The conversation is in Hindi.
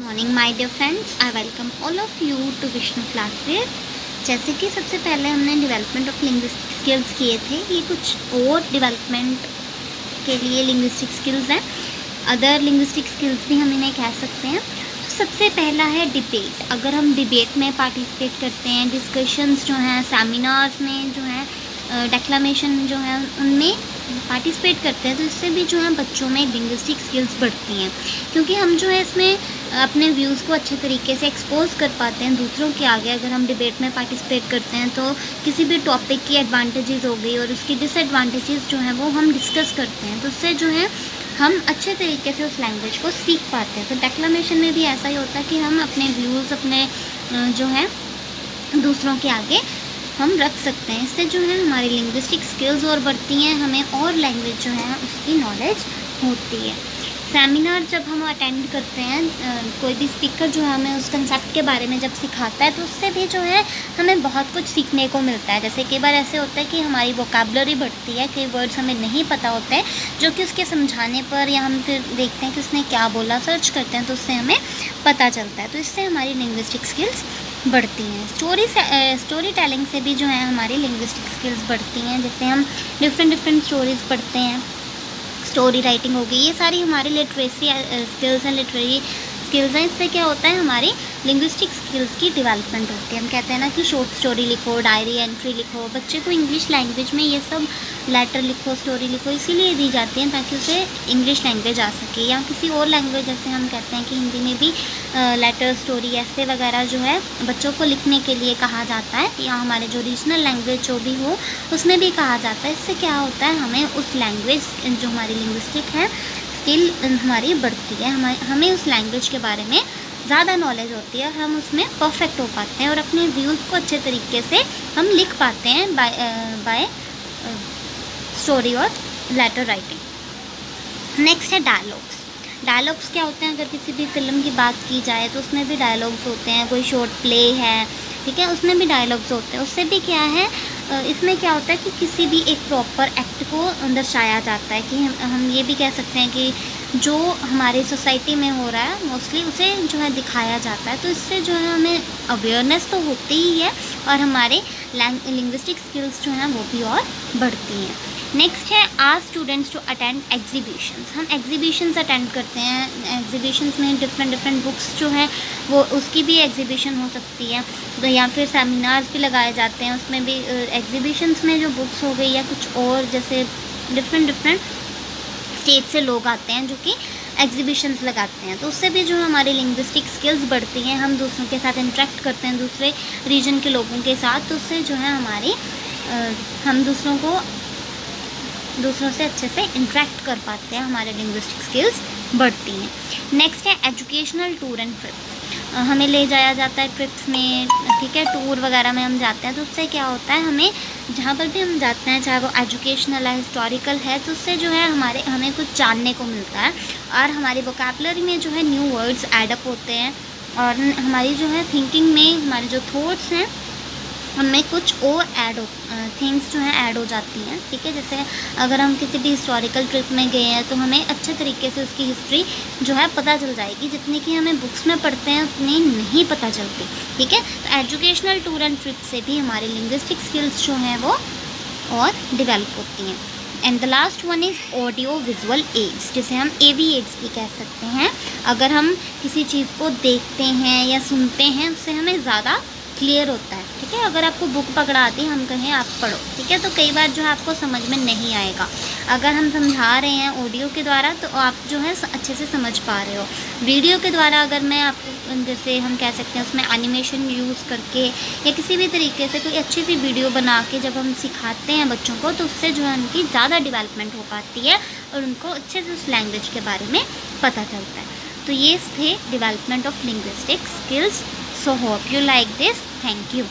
Morning my dear friends, I welcome all of you to Vishnu classes. जैसे कि सबसे पहले हमने डेवलपमेंट ऑफ लिंग्विस्टिक स्किल्स किए थे, ये कुछ और डेवलपमेंट के लिए लिंग्विस्टिक स्किल्स हैं। अदर लिंग्विस्टिक स्किल्स भी हम इन्हें कह सकते हैं। तो सबसे पहला है डिबेट। अगर हम डिबेट में पार्टिसिपेट करते हैं, डिस्कशंस जो हैं, सेमिनार्स में जो है, डेक्लामेशन जो है, उनमें पार्टिसिपेट करते हैं, तो इससे भी जो है बच्चों में लिंग्विस्टिक स्किल्स बढ़ती हैं, क्योंकि हम जो है इसमें अपने व्यूज़ को अच्छे तरीके से एक्सपोज कर पाते हैं दूसरों के आगे। अगर हम डिबेट में पार्टिसिपेट करते हैं तो किसी भी टॉपिक की एडवांटेजेस हो गई और उसकी डिसएडवांटेजेस जो हैं वो हम डिस्कस करते हैं, तो उससे जो है हम अच्छे तरीके से उस लैंग्वेज को सीख पाते हैं। तो डेक्लामेशन में भी ऐसा ही होता है कि हम अपने व्यूज़ अपने जो है दूसरों के आगे हम रख सकते हैं। इससे जो है हमारी लिंग्विस्टिक स्किल्स और बढ़ती हैं, हमें और लैंग्वेज जो है उसकी नॉलेज होती है। सेमिनार जब हम अटेंड करते हैं, कोई भी स्पीकर जो है हमें उस कंसेप्ट के बारे में जब सिखाता है, तो उससे भी जो है हमें बहुत कुछ सीखने को मिलता है। जैसे कई बार ऐसे होता है कि हमारी वोकैबुलरी बढ़ती है, कई वर्ड्स हमें नहीं पता होते हैं, जो कि उसके समझाने पर या हम फिर देखते हैं कि उसने क्या बोला, सर्च करते हैं तो उससे हमें पता चलता है। तो इससे हमारी लिंग्विस्टिक स्किल्स बढ़ती हैं। स्टोरी टेलिंग से भी जो है हमारी लिंग्विस्टिक स्किल्स बढ़ती हैं। जैसे हम डिफरेंट स्टोरीज़ पढ़ते हैं, स्टोरी राइटिंग हो गई, ये सारी हमारी लिटरेसी स्किल्स हैं, लिटरेरी स्किल्स हैं। इससे क्या होता है, हमारी लिंग्विस्टिक स्किल्स की डेवलपमेंट होती है। हम कहते हैं ना कि शॉर्ट स्टोरी लिखो, डायरी एंट्री लिखो। बच्चे को इंग्लिश लैंग्वेज में ये सब लेटर लिखो, स्टोरी लिखो, इसीलिए दी जाती हैं ताकि उसे इंग्लिश लैंग्वेज आ सके, या किसी और लैंग्वेज, जैसे हम कहते हैं कि हिंदी में भी लेटर, स्टोरी, ऐसे वगैरह जो है बच्चों को लिखने के लिए कहा जाता है, या हमारे जो रीजनल लैंग्वेज जो भी हो उसमें भी कहा जाता है। इससे क्या होता है, हमें उस लैंग्वेज जो हमारी लिंग्विस्टिक है स्किल हमारी बढ़ती है, हमें उस लैंग्वेज के बारे में ज़्यादा नॉलेज होती है, हम उसमें परफेक्ट हो पाते हैं और अपने व्यूज़ को अच्छे तरीके से हम लिख पाते हैं बाय स्टोरी और लेटर राइटिंग। नेक्स्ट है डायलॉग्स। डायलॉग्स क्या होते हैं, अगर किसी भी फिल्म की बात की जाए तो उसमें भी डायलॉग्स होते हैं। कोई शॉर्ट प्ले है, ठीक है, उसमें भी डायलॉग्स होते हैं। उससे भी क्या है, इसमें क्या होता है कि किसी भी एक प्रॉपर एक्ट को दर्शाया जाता है, कि हम ये भी कह सकते हैं कि जो हमारी सोसाइटी में हो रहा है मोस्टली उसे जो है दिखाया जाता है। तो इससे जो है हमें अवेयरनेस तो होती ही है और हमारे लिंग्विस्टिक स्किल्स जो हैं वो भी और बढ़ती हैं। नेक्स्ट है ask students to attend exhibitions. हम एग्जीबिशंस अटेंड करते हैं। एग्जीबिशंस में डिफरेंट बुक्स जो हैं वो उसकी भी एग्जीबिशन हो सकती है, तो या फिर सेमिनार्स भी लगाए जाते हैं, उसमें भी एग्जीबिशंस में जो बुक्स हो गई या कुछ और, जैसे डिफरेंट स्टेट से लोग आते हैं जो कि एग्जीबिशंस लगाते हैं, तो उससे भी जो है हमारी लिंग्विस्टिक स्किल्स बढ़ती हैं। हम दूसरों के साथ इंटरेक्ट करते हैं, दूसरे रीजन के लोगों के साथ, तो उससे जो है हमारी हम दूसरों से अच्छे से इंटरेक्ट कर पाते हैं, हमारे लिंग्विस्टिक स्किल्स बढ़ती हैं। नेक्स्ट है एजुकेशनल टूर एंड ट्रिप्स। हमें ले जाया जाता है ट्रिप्स में, ठीक है, टूर वगैरह में हम जाते हैं, तो उससे क्या होता है, हमें जहाँ पर भी हम जाते हैं, चाहे वो एजुकेशनल है, हिस्टोरिकल है, तो उससे जो है हमें कुछ जानने को मिलता है और हमारी वोकैबुलरी में जो है न्यू वर्ड्स एडअप होते हैं और हमारी जो है थिंकिंग में हमारे जो थॉट्स हैं उनमें कुछ और थिंग्स जो हैं ऐड हो जाती हैं, ठीक है। जैसे अगर हम किसी भी हिस्टोरिकल ट्रिप में गए हैं तो हमें अच्छे तरीके से उसकी हिस्ट्री जो है पता चल जाएगी, जितनी कि हमें बुक्स में पढ़ते हैं उतनी नहीं पता चलती, ठीक है। तो एजुकेशनल टूर एंड ट्रिप से भी हमारी लिंग्विस्टिक स्किल्स जो हैं वो और डेवलप होती हैं। And the last one is audio visual aids, जिसे हम AV एड्स भी कह सकते हैं। अगर हम किसी चीज़ को देखते हैं या सुनते हैं, उससे हमें ज़्यादा क्लियर होता है, ठीक है। अगर आपको बुक पकड़ा दी, हम कहें आप पढ़ो, ठीक है, तो कई बार जो है आपको समझ में नहीं आएगा। अगर हम समझा रहे हैं ऑडियो के द्वारा तो आप जो है अच्छे से समझ पा रहे हो। वीडियो के द्वारा अगर मैं आपको, जैसे हम कह सकते हैं, उसमें एनिमेशन यूज़ करके या किसी भी तरीके से कोई अच्छी सी वीडियो बना के जब हम सिखाते हैं बच्चों को, तो उससे जो है उनकी ज़्यादा डेवलपमेंट हो पाती है और उनको अच्छे से उस लैंग्वेज के बारे में पता चलता है। तो ये थे development of linguistic skills. So hope you like this. Thank you.